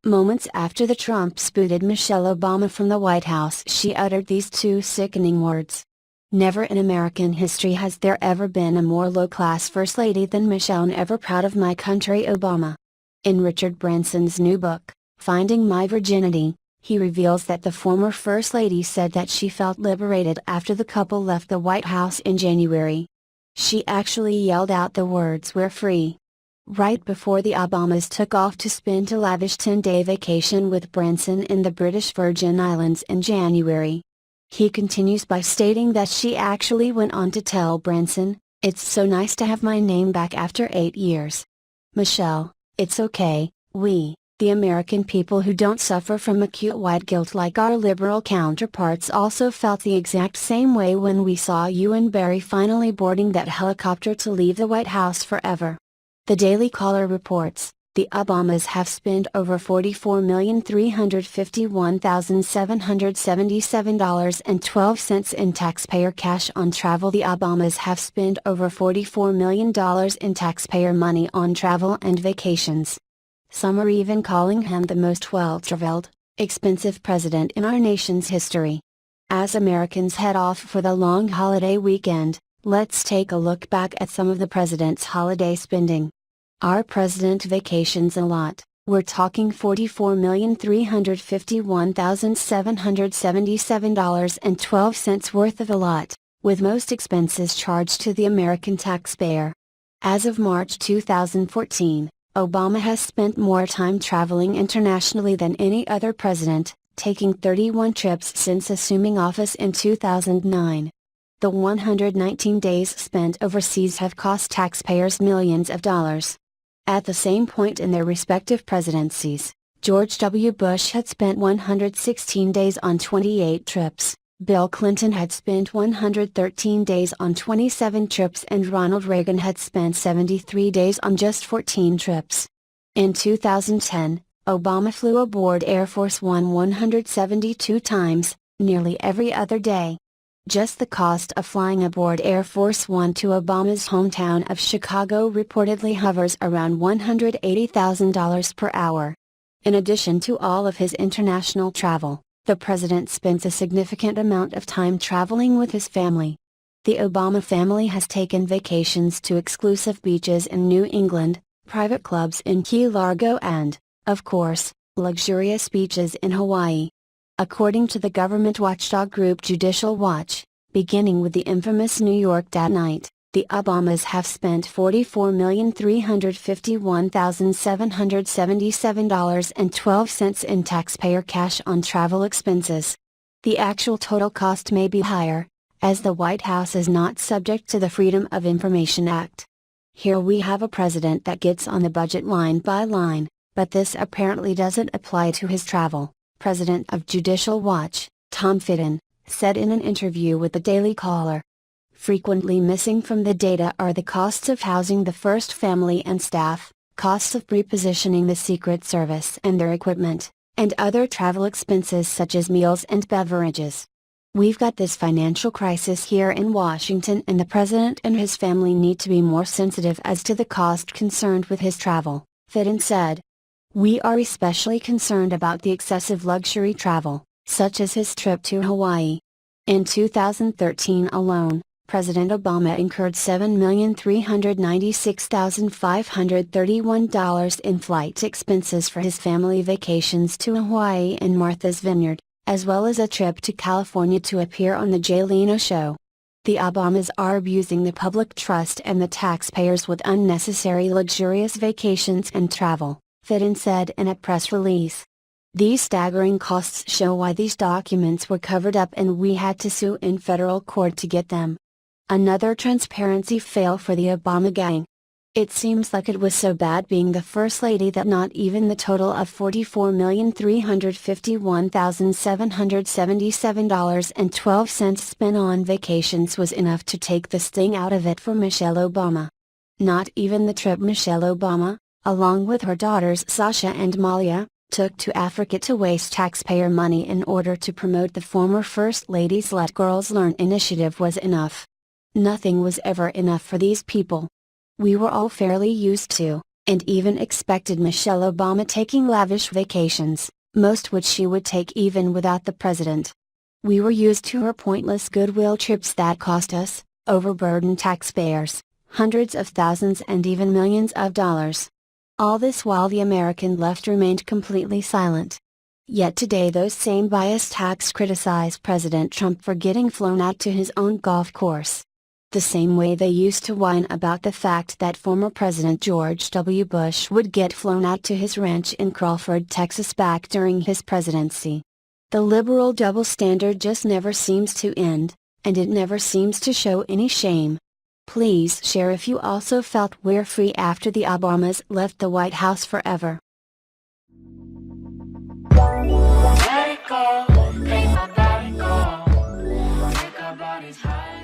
Moments after the Trumps booted Michelle Obama from the White House, she uttered these two sickening words. Never in American history has there ever been a more low-class First Lady than Michelle, ever proud of my country, Obama. In Richard Branson's new book, Finding My Virginity, he reveals that the former First Lady said that she felt liberated after the couple left the White House in January. She actually yelled out the words "We're free." Right before the Obamas took off to spend a lavish 10-day vacation with Branson in the British Virgin Islands in January. He continues by stating that she actually went on to tell Branson, "It's so nice to have my name back after 8 years. Michelle, it's okay, we, the American people who don't suffer from acute white guilt like our liberal counterparts, also felt the exact same way when we saw you and Barry finally boarding that helicopter to leave the White House forever." The Daily Caller reports, the Obamas have spent over $44,351,777.12 in taxpayer cash on travel. The Obamas have spent over $44 million in taxpayer money on travel and vacations. Some are even calling him the most well-traveled, expensive president in our nation's history. As Americans head off for the long holiday weekend, let's take a look back at some of the president's holiday spending. Our president vacations a lot. We're talking $44,351,777.12 worth of a lot, with most expenses charged to the American taxpayer. As of March 2014, Obama has spent more time traveling internationally than any other president, taking 31 trips since assuming office in 2009. The 119 days spent overseas have cost taxpayers millions of dollars. At the same point in their respective presidencies, George W. Bush had spent 116 days on 28 trips, Bill Clinton had spent 113 days on 27 trips, and Ronald Reagan had spent 73 days on just 14 trips. In 2010, Obama flew aboard Air Force One 172 times, nearly every other day. Just the cost of flying aboard Air Force One to Obama's hometown of Chicago reportedly hovers around $180,000 per hour. In addition to all of his international travel, the president spends a significant amount of time traveling with his family. The Obama family has taken vacations to exclusive beaches in New England, private clubs in Key Largo and, of course, luxurious beaches in Hawaii. According to the government watchdog group Judicial Watch, beginning with the infamous New York Date Night, the Obamas have spent $44,351,777.12 in taxpayer cash on travel expenses. The actual total cost may be higher, as the White House is not subject to the Freedom of Information Act. Here we have a president that gets on the budget line by line, but this apparently doesn't apply to his travel. President of Judicial Watch, Tom Fitton, said in an interview with the Daily Caller. Frequently missing from the data are the costs of housing the first family and staff, costs of repositioning the Secret Service and their equipment, and other travel expenses such as meals and beverages. We've got this financial crisis here in Washington, and the president and his family need to be more sensitive as to the cost concerned with his travel, Fitton said. We are especially concerned about the excessive luxury travel, such as his trip to Hawaii. In 2013 alone, President Obama incurred $7,396,531 in flight expenses for his family vacations to Hawaii and Martha's Vineyard, as well as a trip to California to appear on the Jay Leno Show. The Obamas are abusing the public trust and the taxpayers with unnecessary luxurious vacations and travel, Fitton said in a press release. These staggering costs show why these documents were covered up and we had to sue in federal court to get them. Another transparency fail for the Obama gang. It seems like it was so bad being the First Lady that not even the total of $44,351,777.12 spent on vacations was enough to take the sting out of it for Michelle Obama. Not even the trip Michelle Obama, along with her daughters Sasha and Malia, took to Africa to waste taxpayer money in order to promote the former First Lady's Let Girls Learn initiative was enough. Nothing was ever enough for these people. We were all fairly used to, and even expected Michelle Obama taking lavish vacations, most which she would take even without the president. We were used to her pointless goodwill trips that cost us, overburdened taxpayers, hundreds of thousands and even millions of dollars. All this while the American left remained completely silent. Yet today those same biased hacks criticize President Trump for getting flown out to his own golf course. The same way they used to whine about the fact that former President George W. Bush would get flown out to his ranch in Crawford, Texas back during his presidency. The liberal double standard just never seems to end, and it never seems to show any shame. Please share if you also felt we're free after the Obamas left the White House forever. Let it go, make my body go, take our bodies higher.